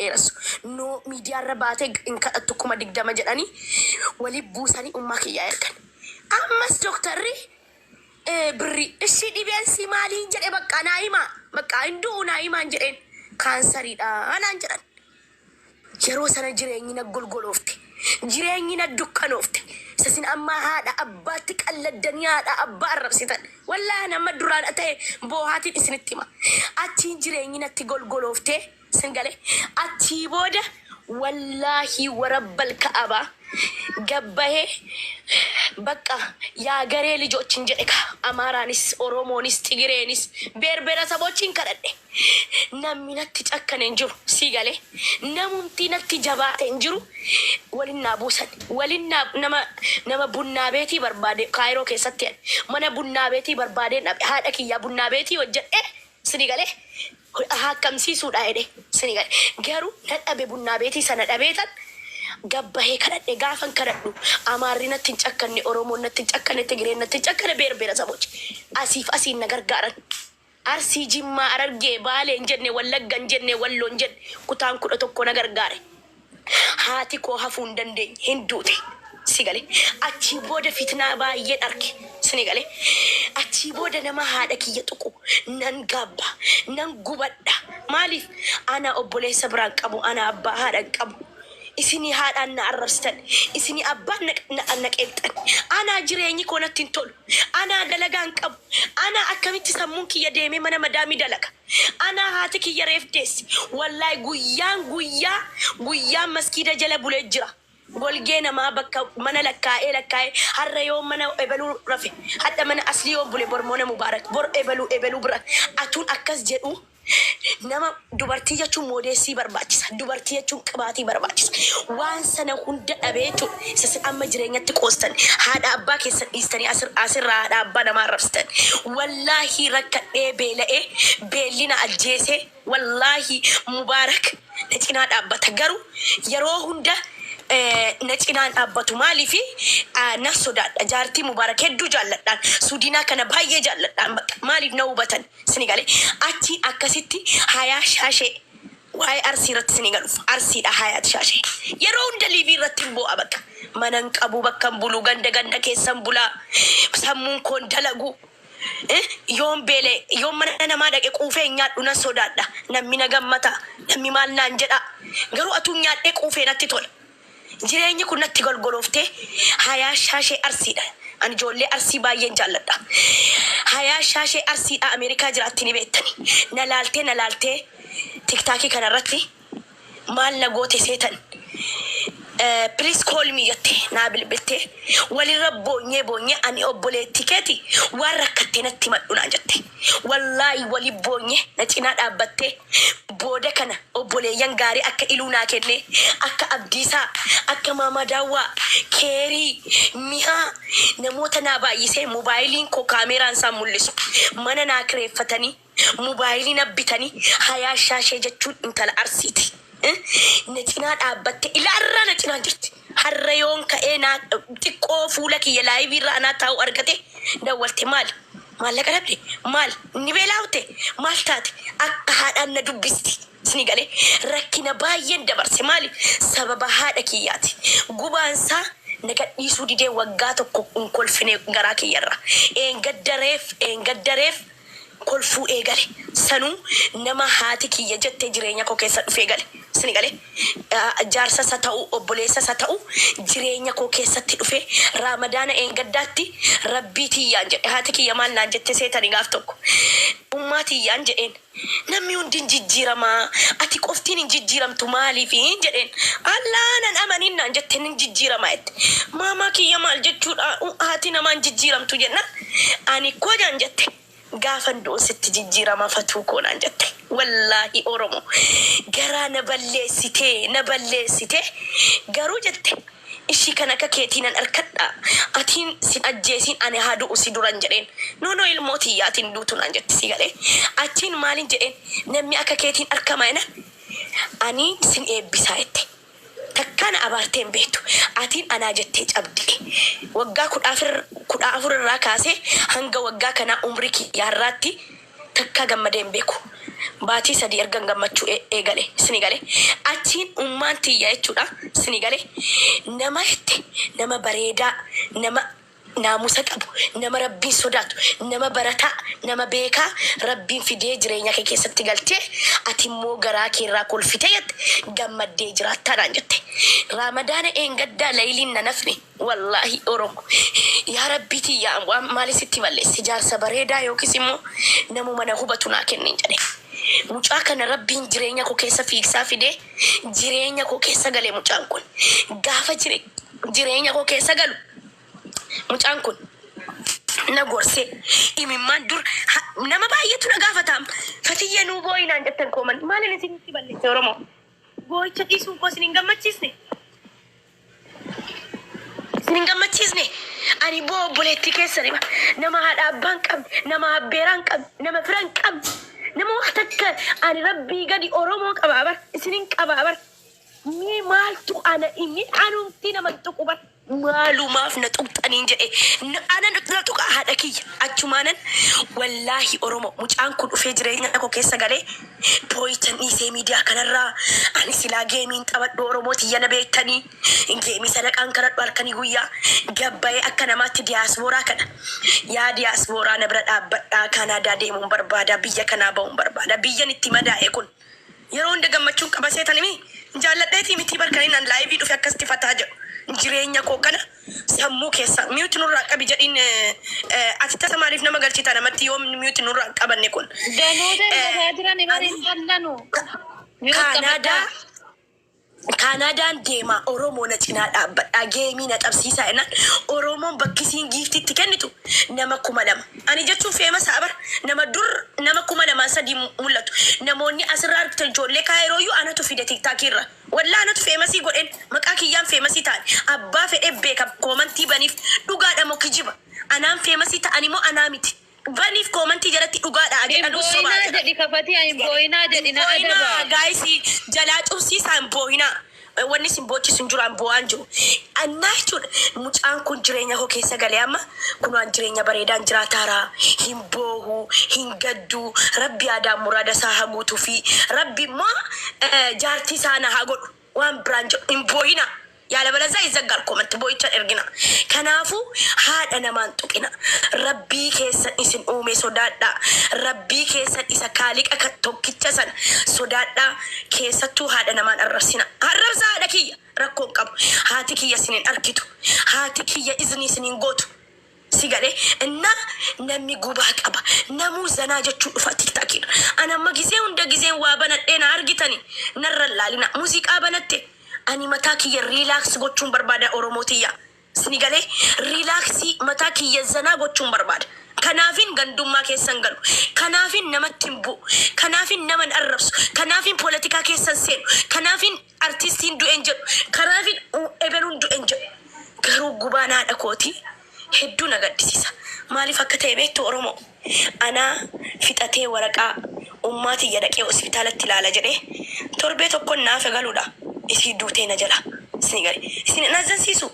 dheeressu no miidiyaa irra baatee hin kadhattu kuma 20 jedhanii walii buusanii ummaa kiyyaa ergan. Ammas doktarri birri ishii dhibeen si maaliin jedhe bakka naa'ima bakka hinduu naa'imaan jedheen kaansariidha anaan jedhan. Yeroo sana jireenyi na golgoloofte jireenyi na dukkanoofte sasin amma haadha abbaatti qalladdanii haadha abbaa arrabsitan wallaahi nama duraan ta'e boohaatiin isinitti hima achiin jireenyi natti golgoloofte singale achii booda wallaahi warabbal ka'abaa gabbahe በቃ ያገሬ ልጆችን ጀደካ አማራንስ ኦሮሞንስ ትግሬንስ ብሔረሰቦችን ከረደ ነሚነት ጨከነ እንጅሩ ሲገሌ ነሙንቲነት ጀባተ እንጅሩ ወልና ቡሰን ወልና ነመ ቡና ቤቲ በርባዴ ካይሮ ከሰተ መነ ቡና ቤቲ በርባዴ ሀደክያ ቡና ቤቲ ወጀደ ስኒገሌ ሀከምሲ ሱዳይደ ስኒገሌ ገሩ ነጠበ ቡና ቤቲ ሰነደቤተን gabbahe kadhadhe gaafan kadhadhu amaarri natti cakkanne oromoon natti cakkanne tigreen natti cakkanne ብሔረሰቦች asiif asiin na gargaaran arsii jimmaa arargee baalee jenne wallagga jenne walloon jenne kutaan 11 na gargaare haati koo hafuu hin dandeenye hinduute sigale achi booda fitnaa baay'ee dharge sinigale achi booda nama haadha kiyya tuqu nan gabba nan gubadha maaliif ana obboleessa biraan qabu ana abbaa haadha qabu isini haadhaan na arrabsitan isini abbaan na qeexxan ana jireenyi koo natti hin tolu ana dalagaan qabu ana akkamitti sammuun kiyya deemee mana madaamii dalaga ana haati kiyya reef deessi wallaahi guyyaan maskiida jala bulee jira golgee namaa bakka mana lakkaa'ee harra yoo mana ebaluu rafe hadda mana aslii yoo bule bormoona mubaarak bor ebaluu bira atuun akkas jedhu nama dubartii jechuun moodeessii barbaachisa dubartii jechuun qibaatii barbaachisa waan sana hunda dhabee jechuun isin amma jireenyatti qoostan haadha abbaa keessan dhiistanii asirraa haadha abbaa namaa arrabsitan wallaahi rakkadhee beela'ee beellina ajjeesee wallaahi mubaarak na cinaa dhaabbata garuu yeroo hunda na cinaan dhaabbatu maaliifi na sodaadha jaartii mubaarak hedduu jaalladhaan suudinaa kana baay'ee jaalladhaan maaliif na hubatan sinigale achi akkasitti hayaa shaashee waa'ee arsii irratti sinigaluuf arsiidha hayaat shaashee yeroo hunda liivii irratti bu'a bakka manan qabu bakkan bulu ganda keessan bulaa sammuun koon dalagu yoon beele yoon mana namaa dhaqe quufee nyaadhu na sodaadha namni na gammata namni maal naan jedha garuu atuu nyaadhee quufee natti tola jireenyi kun natti golgoloofte hayaa shaashee arsiidha ani ijoollee arsii baay'een jaalladha hayaa shaashee arsiidha Ameerikaa jiraatti ni beektani na laaltee tiktaakii kanarratti maal na goote seetan please call me yatte na bilbilte walirra boonye ani obboleetti keeti waan rakkattee natti madhunaa jette wallaahi wali boonye na cinaa dhaabbatte booda kana obboleeyyan gaarii akka iluunaa kenne akka abdiisaa akka maamadaawwaa keerii mihaa namoota naa baay'isee moobaayiliin koo kaameraan isaa mul'isu mana naa kireeffatanii moobaayilii nabbitanii hayaa shaashee jechuun intala arsiiti na cinaa dhaabbatte ilaarraa na cinaa jirti harra yoon ka'ee naa xiqqoo fuula kiyya laayivii irraa anaa taa'u argate dawwalte maallaqa dhabde maal ni beelaawte maal taate akka haadhaan na dubbisti sinigale rakkina baay'een dabarse maali sababa haadha kiyyaati gubaansaa nagadhiisuu didee waggaa tokko kolfine garaa kiyyarra eengaddareef kolfuu eegale sanuu nama haati kiyya jettee jireenya koo keessa dhufee gale sinigale jaarsa sa ta'u obboleessa sa ta'u jireenya koo keessatti dhufee raamadaana eengaddaatti rabbii tiyyaan jedhe haati kiyya maal naan jette seetani gaaf tokko ummaa tiyyaan jedheen namni hundi jijjiiramaa ati qoftiin hin jijjiiramtu maaliif jedheen allaanan amanin naan jette hin jijjiiramaa jette maamaa kiyya maal jechuudha haati namaan jijjiiramtu jenna ani koo jaan jette gaafan doositti jijjiirama fatuu koonaan jette wallaahi oromo garaa na balleessite garuu jette ishii kan akka keetiinan arkadha atiin sin ajjeesiin ani haaduu usi duran jedheen noonoo ilmootii yaatiin duutunaan jette si galee achiin maalin jedheen namni akka keetiin arkamaa enan ani sin eebbisaa jette takkaan abaarteen beektu atiin anaa jettee cabdike waggaa 14 irraa kaasee hanga waggaa kanaa umrii kiyyaarraatti takka gammadeen beeku baatii sadii ergan gammachuu eegale sini gale achiin ummaan tiyya jechuudha sini gale nama itti nama bareedaa nama naamusa qabu nama rabbiin sodaatu nama barataa nama beekaa rabbiin fidee jireenya kee keessatti galtee ati immoo garaa kee irraa kolfite jette gammaddee jiraattaadhaan jette raamadaana eengaddaa layliin na nafne wallaahi oromo yaa rabbiitii yaa waan maalisitti balleessi jaarsa bareedaa yookiis immoo namuma na hubatu naa kennin jedhe mucaa kana rabbiin jireenya koo keessa fiigsaa fidee jireenya koo keessa gale mucaan kun gaafa jireenya koo keessa galu mucaan kun na gorsee imimmaan dur nama baay'eetu na gaafatam Fatiyya nuu booyinaan jettan kooman maalin isinitti balleesse oromoo booyicha dhiisuun koo isin hin gammachiisne ani boo obboleettii keessan nama haadha abbaan qabne nama abbeeraan qabne nama firan qabne nama waa takka ani rabbii gadi oromoo qabaabar isinin qabaabar mi maaltu ana inni anumti nama tuqubar maalumaaf na tuqxaniin jedhe ana na tuqa haadha kiyya achumaanan wallaahi oromo mucaan kun dhufee jireenya koo keessa galee booyichan dhiisee miidiyaa kanarraa ani silaa geemiin taphadhu oromooti yana beektanii geemii sadaqaan kanadhu halkanii guyyaa gabbayee akka namaatti diyaasbooraa kana yaa diyaasbooraa na bira dhaabbadhaa Kanaadaa deemuun barbaada biyya kanaa ba'uun barbaada biyyan itti madaa'e kun yeroo hunda gammachuun qabaseetanimi jaalladheetii miti barkaniin an laayivii dhufe akkasitti fataa jedhu jireenya koo kana sammuu keessa miyuuti nurraa qabi jedhin ati tasa maaliif nama galchita namatti yoo miyuuti nurraa qabanne kun Kanadaan deema oromoo na cinaa dhaabbadhaa geemii na qabsiisaa ennaan oromoon bakkisiin giiftitti kennitu nama 2,000 ani jechuun feemasa abar nama dur nama 2,200 mul'atu namoonni asirraa argitan ijoollee kaayirooyyuu anatu fide tiktaakirra walla anatu feemasii godhen maqaa kiyyaan feemasii ta'an abbaa fedhee beeka koomantii baniif dhugaadha moo kijiba anaan feemasii ta'an immoo anaa miti baniif koomantii jalatti dhugaadha jedhanu sobaata jadi kafati ayin booyinaa jedhi na adaba gaayisii jalaa cubsiisaan booyinaa wanni sin boochisun jiraan bo'aan jiru annaa jechuudha mucaan kun jireenya koo keessa galee amma kunaan jireenya bareedaan jiraataaraa hin boohu hin gaddu rabbi aadaan muraada isaa haa guutuu fi rabbi immoo jaartii isaa na haa godhu waan biraan jedhu hin booyinaa yaala balazaa izaggaal koomatti booyichaan ergina kanaafu haadha namaan tuqina rabbii keessan isin uume sodaadhaa rabbii keessan isa kaaliqa tokkicha sana sodaadhaa keessattuu haadha namaan arrabsina arrabsa haadha kiyya rakkoon qabu haati kiyya isinin arkitu haati kiyya izni isinin gootu sigale inna namni gubaa qaba namuu zanaa jechuu dhufa tiktaakirra anamma gisee hunda giseen waa banadhee na argitani narra laalina muuziqaa banatte ani mataa kiyya relax gochuun barbaada oromootiya sini galee relaxii mataa kiyya zanaa gochuun barbaada kanaafin gandummaa keessan galu kanaafin namatti hin bu'u kanaafin naman arrabsu kanaafin poolitikaa keessan seenu kanaafin artistiin du'een jedhu kanaafin ebeluun du'een jedhu garuu gubaan haadha kooti hedduu na gaddisiisa maaliif akka ta'e beektu oromoo anaa fixatee waraqaa ummaatii yadaqee hospitaalatti ilaala jedhee torbee tokkoon naaf galuudha isii duutee na jala isini gari isini nazansiisu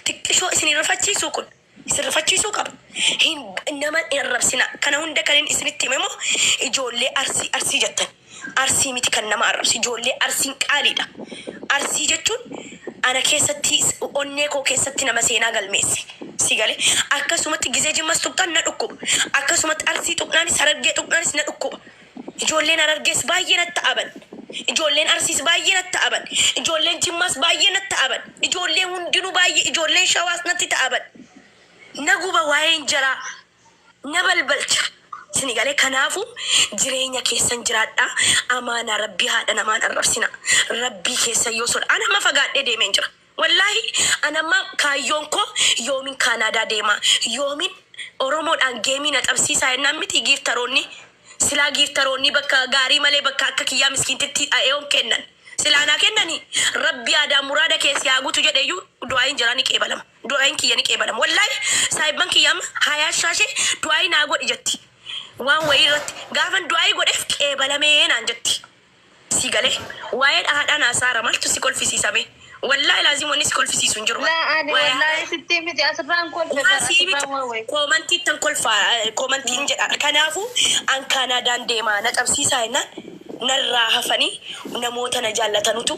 xiqqishoo isini rafachiisu kun isin rafachiisuu qaba hin nama arrabsina kana hunda kan isinitti himemo ijoollee arsii jettan arsii miti kan nama arrabsi ijoollee arsiin qaaliidha arsii jechuun ana keessatti onnee koo keessatti nama seenaa galmeesse sigale akkasumatti gizee jimmas tuqxan na dhukkuba akkasumatti arsii tuqnaanis harargee tuqnaanis na dhukkuba ijoolleen harargees baay'ee natti ta'aban ijoolleen arsiis baay'ee natti ta'aban ijoolleen jimmas baay'ee natti ta'aban ijoolleen hundinuu baay'ee ijoolleen shawaas natti ta'aban na guba waa'een jaraa na balbalcha sini galee kanaafu jireenya keessan jiraadhaa amaana rabbii haadha namaan arrabsina rabbii keessa yoo soda anama fagaadhee deemeen jira wallaahi anama kaayyoon koo yoomin Kanaadaa deema yoomin oromoodhaan geemii na qabsiisaa yennaan miti giiftaroonni silaa giiftaroonni bakka gaarii malee bakka akka kiyyaa miskiintitti eeyoon kennan silaanaa kennani rabbi aadaa muraada keessi haa guutu jedheeyyuu du'aayin jiraa ni qeebalama du'aayin kiyya ni qeebalama wallaahi saayibban kiyyaama hayaa shaashee du'aayin haa godhi jetti waan wayii irratti gaafan du'aayi godheef qeebalamee naan jetti si galee waa'ee dhaadhaan haasaara maaltu si kolfisiisame والله لازم ونس كل في سيسون جرو لا أنا والله ستي متي أسران كل في أسران وين كومنتي تنكل فا كومنتي كنافو أن كندا ديما نتبسيسا هنا نرى هفني ونموت نجالة نتو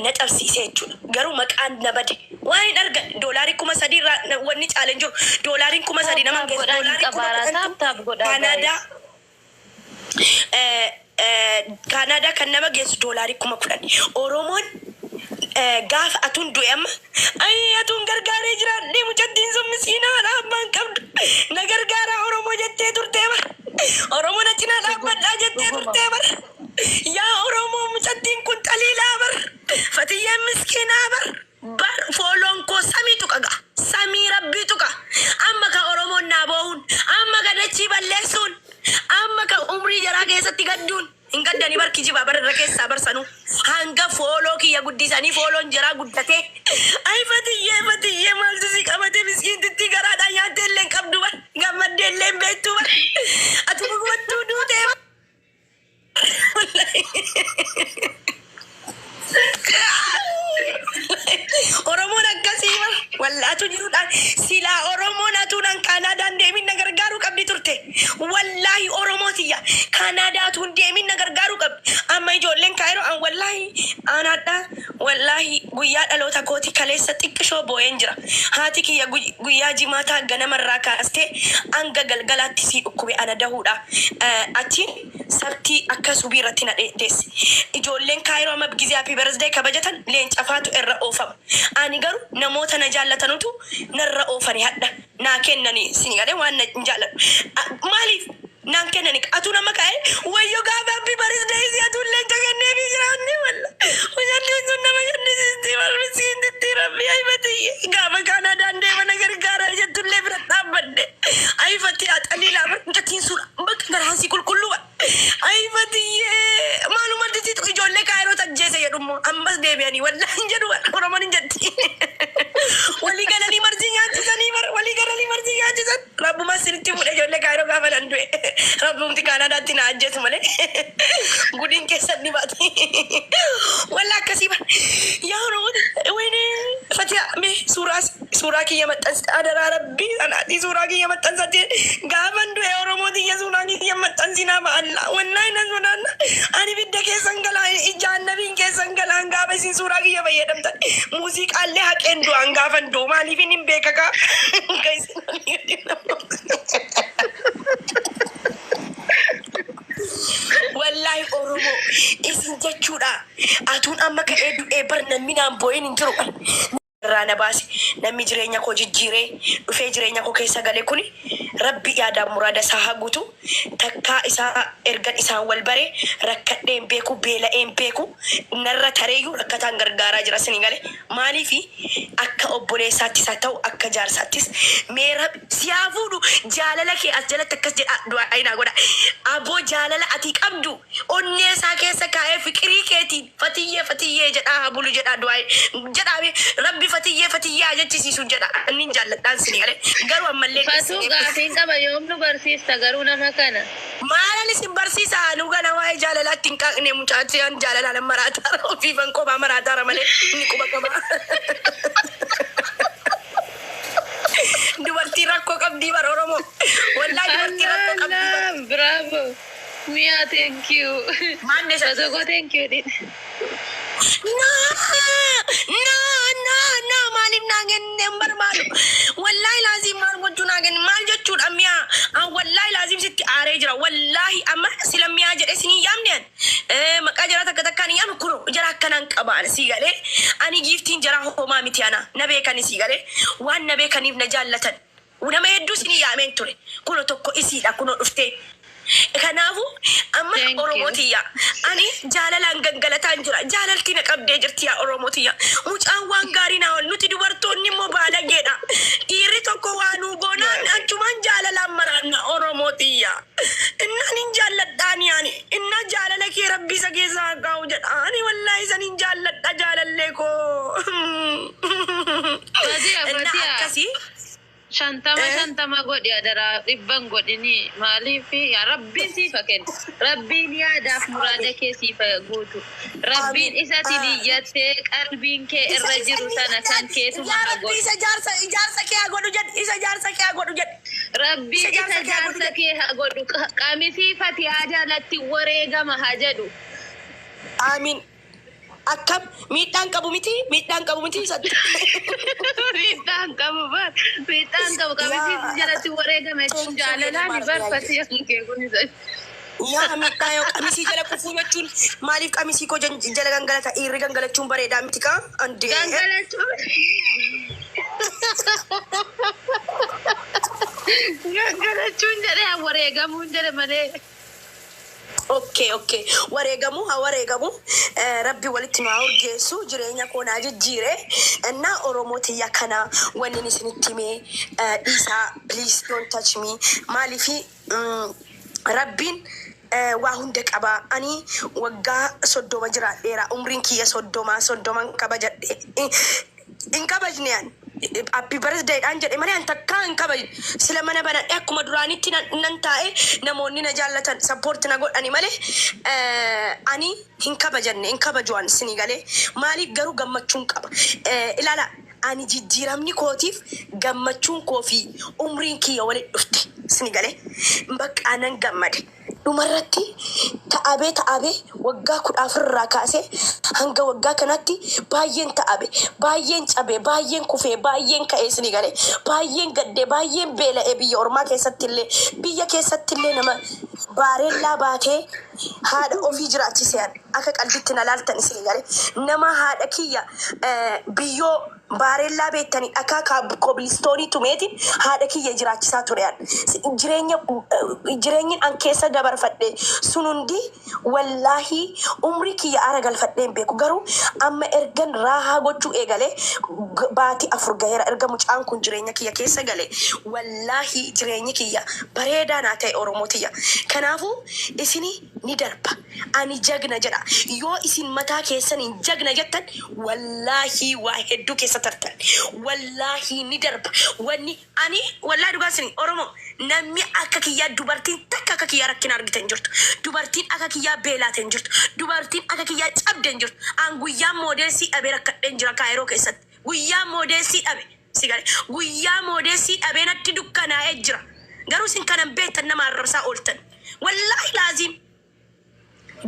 نتبسيسا جرو مكان نبدي وين أرجع دولاري كم سدي وني challenge دولاري كم سدي نمان دولاري كندا كندا كنما جيس دولاري كم كفرني أورومون gaaf atun du'em ay atun gargaare jira ni mujaddin sun miskina dhaabban qabdu na gargaara oromoo jettee turtee bar oromoo na cinaa dhaabbadhaa jettee turtee bar yaa oromoo mujaddin kun xaliilaa bar fatiyyeen miskinaa bar fooloon koo samii tuqa samii rabbii tuqa amma ka oromoon naa boo'uun amma ka dachii balleessuun amma ka umrii jaraa keessatti gadduun in gaddani barki jiba bar rakeessa bar sanu hanga fooloo kiyya guddisanii fooloon jira guddate ay fatiyye maaltu si qabate miskiintitti garaadha nyaatte illee qabdu bar gammadde illee beektu bar atu gubbattuu duute oromoon akkasii bar wallaatu jiruudhaan silaa oromoon atuudhaan kaanaadaan deemin na gargaaruu qabdi turte wallahi oromootiya kaanaadaatuun deemin na gargaaruu qabdi amma ijoolleen kaayiroo an wallahi anaadha wallahi guyyaa dhaloota kooti kaleessa xiqqishoo boo'een jira haati kiyya guyyaa jimaataa ganamarraa kaastee anga galgalaatti sii dhukkube ana dahuudha achiin sabtii akka subii irratti na deesse ijoolleen kaayiroo amma gizee happy birthday kabajatan leencafaatu irra oofama ani garuu namoota na jaallatanutu narra oofani hadha naa kennani sini galee waan na jaalladhu maaliif naan kennani atu nama kaa'e wayyo gaafa happy birthday si atu leenca kenneefi jiraanni walla hojjalleen sun nama jennisisti walmisiintitti rabbi ayfatiyye gaafa kaanaadaan deema na gargaara jettullee bira dhaabbadde ayfatti axaliilaa barkatiin suudha bakka garaansi qulqulluu ayfatiyye maalumatti si ijoollee kaayiroo tajjeese jedhummoo ammas deebi'anii wallaan jedhu oromoon hin jetti walii galanii marsii nyaachisanii walii galanii marsii nyaachisan rabbuma sirritti fuudhe ijoollee kaayiroo gaafa nan du'e rabbumti kaanaadaatti na ajjeesu malee gudiin keessatti baati walla akkasii bar yaa oromoon wayne fatiha mee suuraa kiyya maxxansi adaraa rabbii anaati suuraa kiyya maxxansatti gaafan du'e oromootiya suuraa kiyya maxxansinaa ba'alla wannaa nan sodaanna ani bidda keessan galaan ijaan nabiin keessan galaan gaafa isin suuraa kiyya fayyadamtan muuziqaallee haqeen du'an gaafan du'u maaliifin hin beekakaa wallahi oromoo isin jechuudha atuun amma ka'ee du'ee bar namni naan boo'een hin jiru irraana baase namni jireenya koo jijjiiree dhufee jireenya koo keessa gale kuni rabbi yaadaan muraada isaa haguutu takkaa isaa ergan isaan wal bare rakkadheen beeku beela'een beeku narra tareeyyuu rakkataan gargaaraa jira sini gale maaliifi akka obboleessaattis haa ta'u akka jaarsaattis meera siyaa fuudhu jaalala kee as jalatti akkas jedha du'aayinaa godha aboo jaalala ati qabdu onnee isaa keessa kaa'ee fiqirii keetiin fatiyyee jedhaa bulu jedha du'aayi jedhaabe rabbi fatiyyee ajechisiisu jedha inni jaalladhaan sini gale garuu ammallee Fatuu gaafiin qaba yoom nu barsiista garuu nama kana. maalan isin barsiisa nu gana waa'ee jaalalaatti hin qaaqne mucaatti an jaalala nan maraataara ofiifan kophaa maraataara malee inni quba qaba dubartii rakkoo qabdii bar oromoo wallahi dubartii rakkoo qabdii bar Bravo. Mia, thank you. maanne isa Fatuu go thank you din. no maaliif naa kenne hin barbaadu wallahi laazim maal gochuu naa kenne maal jechuudha miyaa an wallahi laazim sitti aaree jira wallahi amma sila miyaa jedhe sinii yaamneen maqaa jara takka takkaan hin yaamne kuno jara akkanaan qabaan sii galee ani giiftiin jara homaa miti ana na beekani sii galee waan na beekaniif na jaallatan nama hedduu sinii yaameen ture kuno tokko isiidha kuno dhuftee kanaafu amma oromootiya ani jaalalaan gangalataan jira jaalalti na qabdee jirti yaa oromootiya mucaan waan gaarii naa ol nuti dubartoonni immoo baalageedha dhiirri tokko waan goonaan achumaan jaalalaan maraanna oromootiya innaan hin jaalladhaan yaani inna jaalala kee rabbi isa keessaa qabu jedha ani wallahi isan hin jaalladha jaalallee koo Fatia. akkasii shantama godhi adara dhibban godhini maaliif yaa rabbiin siifa kenna rabbiin yaadaaf muraada kee siifa guutu rabbiin isatti liyyattee qalbiin kee irra jiru sana kan keetuma godhu isa jaarsa kee godhu jedh isa jaarsa kee godhu jedh rabbiin isa jaarsa kee godhu qamisiifati ajaalatti wareegama haa jedhu amiin akkam miidhaan qabu miti satti miidhaan qabu qamisiif jalatti wareegame jechuun jaalalaani barfati kee kunis yaa miidhaa yoo qamisii jala kufuu jechuun maaliif qamisii koo jala gangalata irri gangalachuun bareedaa miti kaa andee gangalachuun jedhe wareegamuun jedhe malee Okay. Waregamu Rabbi walitti nu urgeessu jireenya koonaa jijjiire na Oromoti yakana wanni isinitti mee Isa please don't touch me maalifi Rabbin waa hunda qaba ani waggaa 30 jiraadheera umriin kiyya 30 kabajadhe in kabajneen happy birthday dhaan jedhe malee an takka hin kabajne sila mana banadhe akkuma duraanitti nan taa'e namoonni na jaallatan support na godhani malee ani hin kabajuan sini galee maaliif garuu gammachuun qaba ilaala ani jijjiiramni kootiif gammachuun koo fi umriin kiyya walitti dhufte sini galee bakka nan gammade dhumarratti ta'abe waggaa 10 irraa kaasee hanga waggaa kanatti baay'een ta'abe baay'een cabe baay'een kufee baay'een ka'ee sini galee baay'een gadde baay'een beela'ee biyya ormaa keessatti illee nama baarellaa baatee haadha ofii jiraachisee akka qalbitti na laaltan sini galee nama haadha kiyya biyyoo baarellaa beektanii akka kobilistoonii tumeetiin haadha kiyya jiraachisaa tureyaan jireenyin an keessa dabarfadhe sunundi wallaahi umri kiyya aara galfadheen beeku garuu amma ergan raahaa gochuu eegalee baati 4 gaheera erga mucaan kun jireenya kiyya keessa galee wallaahi jireenyi kiyya bareedaa naa ta'e Oromotiyya kanaafuu isini ni darba ani jagna jedha yoo isin mataa keessaniin jagna jettan wallaahi waa hedduu keessa tartan wallaahi ni darba wanni ani wallaahi dhugaasini Oromo namni akka kiyyaa dubartiin takka akka kiyyaa rakkina argitan jirtu dubartiin akka kiyyaa beelaaten jirtu dubartiin akka kiyyaa cabden jirtu an guyyaa moodeesii dhabe rakkadhen jira kaayiroo keessatti guyyaa moodeesii dhabe sigare guyyaa moodeesii dhabe natti dukkanaa'ee jira garuu sin kanan beektan nama arrabsaa ooltan wallaahi laazim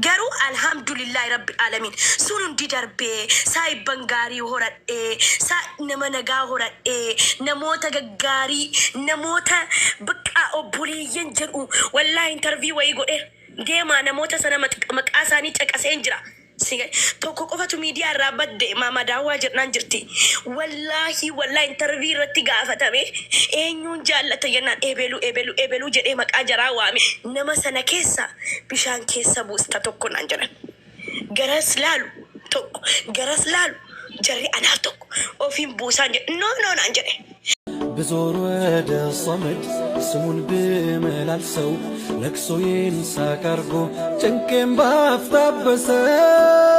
garuu alhamdulillahi rabbil alamin sunun didarbee saayibban gaarii horadhee saa nama nagaa horadhee namoota gaggaarii namoota bakka obboleeyyan jedhu wallaahi interview wayii godhe deemaa namoota sana maqaa isaanii caqaseen jira tokko qofatu miidiyaa irraa badde maama daawwaa jedhaan jirti wallaahi interview irratti gaafatame eenyuun jaallata jennaan eebeluu jedhee maqaa jaraa waame nama sana keessa bishaan keessa buusta tokko naan jedhan garas laalu jarri anaa tokko ofiin buusaan jedhe no naan jedhe بزور ودا الصمد سمون بملال سو لكسو ينسى كاربو جنكين بافتاب بسا